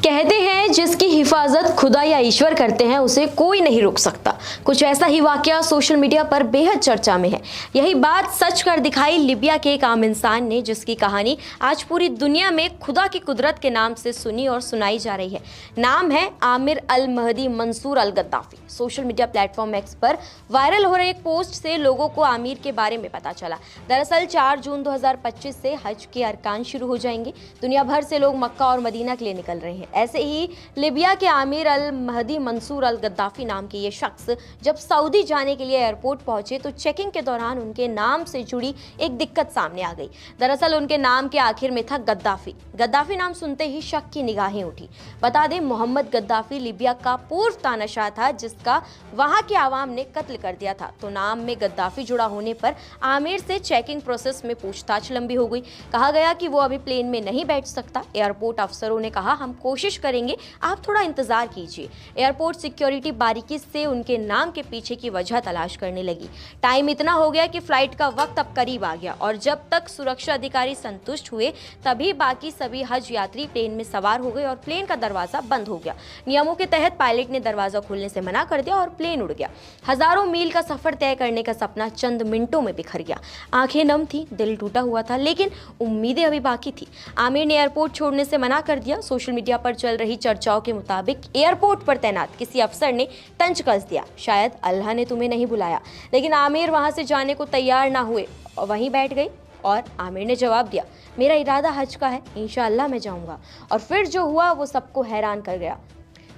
कहते हैं जिसकी हिफाजत खुदा या ईश्वर करते हैं उसे कोई नहीं रोक सकता। कुछ ऐसा ही वाकया सोशल मीडिया पर बेहद चर्चा में है। यही बात सच कर दिखाई लिबिया के एक आम इंसान ने, जिसकी कहानी आज पूरी दुनिया में खुदा की कुदरत के नाम से सुनी और सुनाई जा रही है। नाम है Amir Al Mahdi Mansour Al Gaddafi. Social media platform X पर वायरल हो रहे एक पोस्ट से लोगों को आमिर के बारे में पता चला। दरअसल 4 जून 2025 से हज के अरकान शुरू हो जाएंगे। दुनिया भर से लोग मक्का और मदीना के लिए निकल रहे हैं। ऐसे ही लिबिया के Aamir Al Mahdi Mansour Al Gaddafi नाम के ये शख्स जब सऊदी जाने के लिए एयरपोर्ट पहुंचे तो चेकिंग के दौरान उनके नाम से जुड़ी एक दिक्कत सामने आ गई। दरअसल उनके नाम के आखिर में था गद्दाफी। गद्दाफी नाम सुनते ही शक की निगाहें उठी। बता दें, मोहम्मद गद्दाफी लिबिया का पूर्व तानाशाह था जिसका वहां के आवाम ने कत्ल कर दिया था। तो नाम में गद्दाफी जुड़ा होने पर आमिर से चेकिंग प्रोसेस में पूछताछ लंबी हो गई। कहा गया कि वो अभी प्लेन में नहीं बैठ सकता। एयरपोर्ट अफसरों ने कहा, हम कोशिश करेंगे, आप थोड़ा इंतजार कीजिए। एयरपोर्ट सिक्योरिटी बारीकी से उनके नाम के पीछे की वजह तलाश करने लगी। टाइम इतना हो गया कि फ्लाइट का वक्त अब करीब आ गया और जब तक सुरक्षा अधिकारी संतुष्ट हुए तभी बाकी सभी हज यात्री प्लेन में सवार हो गए और प्लेन का दरवाजा बंद हो गया। नियमों के तहत पायलट ने दरवाजा खोलने से मना कर दिया और प्लेन उड़ गया। हजारों मील का सफर तय करने का सपना चंद मिनटों में बिखर गया। आंखें नम थी, दिल टूटा हुआ था, लेकिन उम्मीदें अभी बाकी थी। आमिर ने एयरपोर्ट छोड़ने से मना कर दिया। सोशल मीडिया पर चल रही चर्चाओं के मुताबिक एयरपोर्ट पर तैनात किसी अफसर ने तंज कस दिया, शायद अल्लाह ने तुम्हें नहीं बुलाया। लेकिन आमिर वहां से जाने को तैयार ना हुए और वहीं बैठ गए। और आमिर ने जवाब दिया, मेरा इरादा हज का है, इंशाअल्लाह मैं जाऊंगा। और फिर जो हुआ वो सबको हैरान कर गया।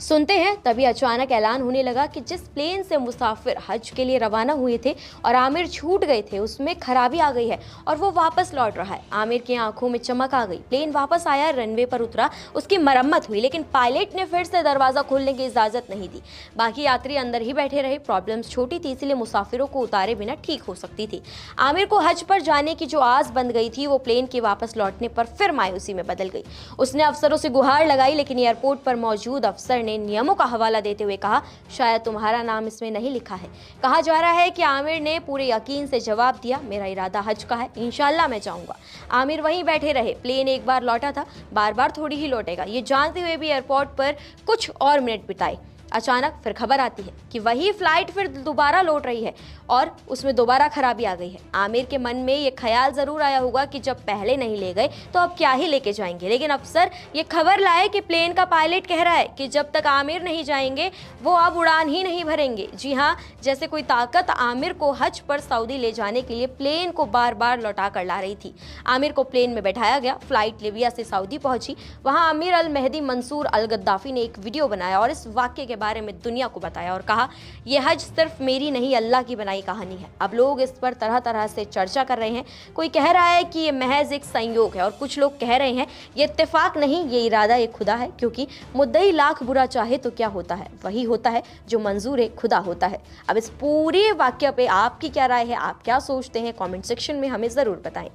सुनते हैं तभी अचानक ऐलान होने लगा कि जिस प्लेन से मुसाफिर हज के लिए रवाना हुए थे और आमिर छूट गए थे उसमें खराबी आ गई है और वो वापस लौट रहा है। आमिर की आंखों में चमक आ गई। प्लेन वापस आया, रनवे पर उतरा, उसकी मरम्मत हुई, लेकिन पायलट ने फिर से दरवाज़ा खोलने की इजाज़त नहीं दी। बाकी यात्री अंदर ही बैठे रहे। प्रॉब्लम्स छोटी थी, इसलिए मुसाफिरों को उतारे बिना ठीक हो सकती थी। आमिर को हज पर जाने की जो आस बंद गई थी वो प्लेन के वापस लौटने पर फिर मायूसी में बदल गई। उसने अफसरों से गुहार लगाई, लेकिन एयरपोर्ट पर मौजूद अफसर ने नियमों का हवाला देते हुए कहा, शायद तुम्हारा नाम इसमें नहीं लिखा है। कहा जा रहा है कि आमिर ने पूरे यकीन से जवाब दिया, मेरा इरादा हज का है, इंशाअल्लाह मैं जाऊंगा। आमिर वहीं बैठे रहे। प्लेन एक बार लौटा था, बार बार थोड़ी ही लौटेगा, ये जानते हुए भी एयरपोर्ट पर कुछ और मिनट बिताए। अचानक फिर खबर आती है कि वही फ्लाइट फिर दोबारा लौट रही है और उसमें दोबारा खराबी आ गई है। आमिर के मन में ये ख्याल जरूर आया होगा कि जब पहले नहीं ले गए तो अब क्या ही लेके जाएंगे। लेकिन अफसर ये खबर लाए कि प्लेन का पायलट कह रहा है कि जब तक आमिर नहीं जाएंगे वो अब उड़ान ही नहीं भरेंगे। जी हाँ, जैसे कोई ताकत आमिर को हज पर सऊदी ले जाने के लिए प्लेन को बार बार लौटा कर ला रही थी। आमिर को प्लेन में बैठाया गया। फ्लाइट लिबिया से सऊदी पहुंची। वहाँ Aamir Al Mahdi Mansour Al Gaddafi ने एक वीडियो बनाया और इस वाक्य के बारे में दुनिया को बताया और कहा, यह हज सिर्फ मेरी नहीं अल्लाह की बनाई कहानी है। अब लोग इस पर तरह तरह से चर्चा कर रहे हैं। कोई कह रहा है कि ये महज एक संयोग है और कुछ लोग कह रहे हैं ये इत्तेफाक नहीं, ये इरादा एक खुदा है, क्योंकि मुद्दई लाख बुरा चाहे तो क्या होता है, वही होता है जो मंजूर है खुदा होता है। अब इस पूरे वाक्य पे आपकी क्या राय है, आप क्या सोचते हैं, कमेंट सेक्शन में हमें जरूर बताएं।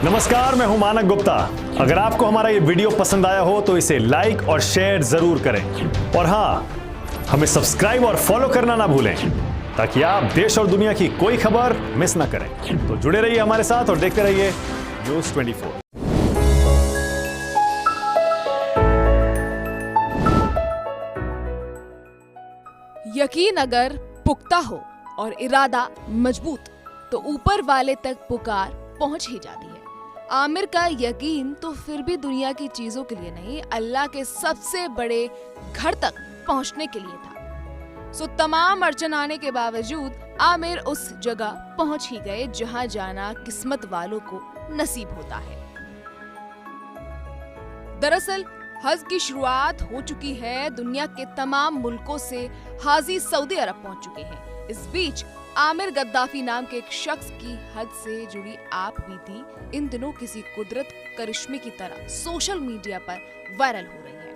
नमस्कार, मैं हूं मानक गुप्ता। अगर आपको हमारा ये वीडियो पसंद आया हो तो इसे लाइक और शेयर जरूर करें और हाँ, हमें सब्सक्राइब और फॉलो करना ना भूलें ताकि आप देश और दुनिया की कोई खबर मिस ना करें। तो जुड़े रहिए हमारे साथ और देखते रहिए न्यूज़ 24। यकीन अगर पुख्ता हो और इरादा मजबूत तो ऊपर वाले तक पुकार पहुंच ही जाती है। आमिर का यकीन तो फिर भी दुनिया की चीजों के लिए नहीं, अल्लाह के सबसे बड़े घर तक पहुंचने के लिए था। सो तमाम अड़चन आने के बावजूद आमिर उस जगह पहुंच ही गए जहां जाना किस्मत वालों को नसीब होता है। दरअसल हज की शुरुआत हो चुकी है। दुनिया के तमाम मुल्कों से हाजी सऊदी अरब पहुंच चुके हैं। इस बीच आमिर गद्दाफी नाम के एक शख्स की हज से जुड़ी आप भी थी इन दिनों किसी कुदरत करिश्मे की तरह सोशल मीडिया पर वायरल हो रही है।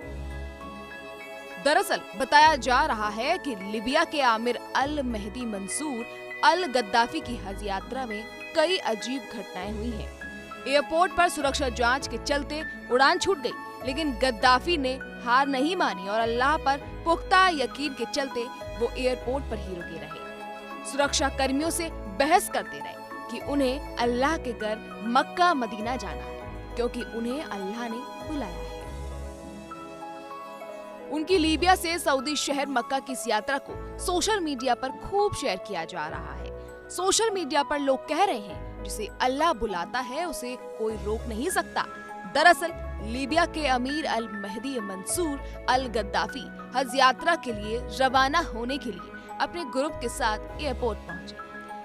दरअसल बताया जा रहा है कि लिबिया के Aamir Al Mahdi Mansour Al Gaddafi की हज यात्रा में कई अजीब घटनाएं हुई हैं। एयरपोर्ट पर सुरक्षा जांच के चलते उड़ान छूट गई, लेकिन गद्दाफी ने हार नहीं मानी और अल्लाह पर पुख्ता यकीन के चलते वो एयरपोर्ट पर ही रुके रहे। सुरक्षा कर्मियों से बहस करते रहे कि उन्हें अल्लाह के घर मक्का मदीना जाना है। क्योंकि उन्हें अल्लाह ने बुलाया है। उनकी लीबिया से सऊदी शहर मक्का की इस यात्रा को सोशल मीडिया पर खूब शेयर किया जा रहा है। सोशल मीडिया पर लोग कह रहे हैं जिसे अल्लाह बुलाता है उसे कोई रोक नहीं सकता। दरअसल लीबिया के अमीर अल महदी मंसूर अल गद्दाफी हज यात्रा के लिए रवाना होने के लिए अपने ग्रुप के साथ एयरपोर्ट पहुंचे,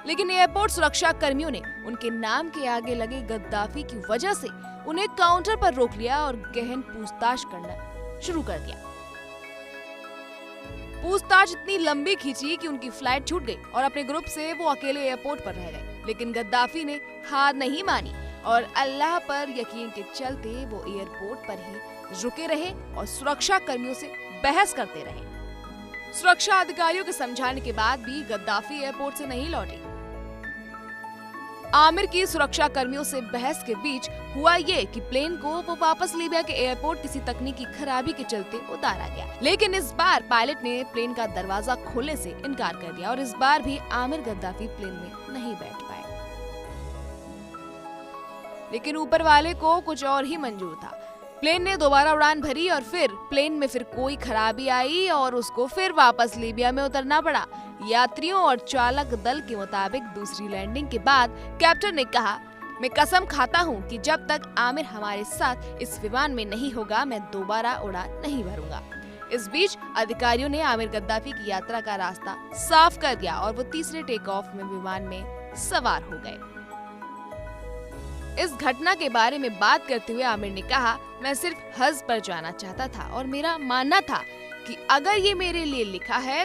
लेकिन एयरपोर्ट सुरक्षा कर्मियों ने उनके नाम के आगे लगे गद्दाफी की वजह से उन्हें काउंटर पर रोक लिया और गहन पूछताछ करना शुरू कर दिया। पूछताछ इतनी लंबी खींची कि उनकी फ्लाइट छूट गई और अपने ग्रुप से वो अकेले एयरपोर्ट पर रह गए। लेकिन गद्दाफी ने हार नहीं मानी और अल्लाह पर यकीन के चलते वो एयरपोर्ट पर ही रुके रहे और सुरक्षा कर्मियों से बहस करते रहे। सुरक्षा अधिकारियों के समझाने के बाद भी गद्दाफी एयरपोर्ट से नहीं लौटे। आमिर की सुरक्षा कर्मियों से बहस के बीच हुआ ये कि प्लेन को वो वापस लीबिया के एयरपोर्ट किसी तकनीकी खराबी के चलते उतारा गया, लेकिन इस बार पायलट ने प्लेन का दरवाजा खोलने से इनकार कर दिया और इस बार भी आमिर गद्दाफी प्लेन में नहीं बैठ पाए। लेकिन ऊपर वाले को कुछ और ही मंजूर था। प्लेन ने दोबारा उड़ान भरी और फिर प्लेन में फिर कोई खराबी आई और उसको फिर वापस लीबिया में उतरना पड़ा। यात्रियों और चालक दल के मुताबिक दूसरी लैंडिंग के बाद कैप्टन ने कहा, मैं कसम खाता हूं कि जब तक आमिर हमारे साथ इस विमान में नहीं होगा मैं दोबारा उड़ान नहीं भरूंगा। इस बीच अधिकारियों ने आमिर गद्दाफी की यात्रा का रास्ता साफ कर दिया और वो तीसरे टेक ऑफ में विमान में सवार हो गए। इस घटना के बारे में बात करते हुए आमिर ने कहा, मैं सिर्फ हज पर जाना चाहता था और मेरा मानना था कि अगर ये मेरे लिए लिखा है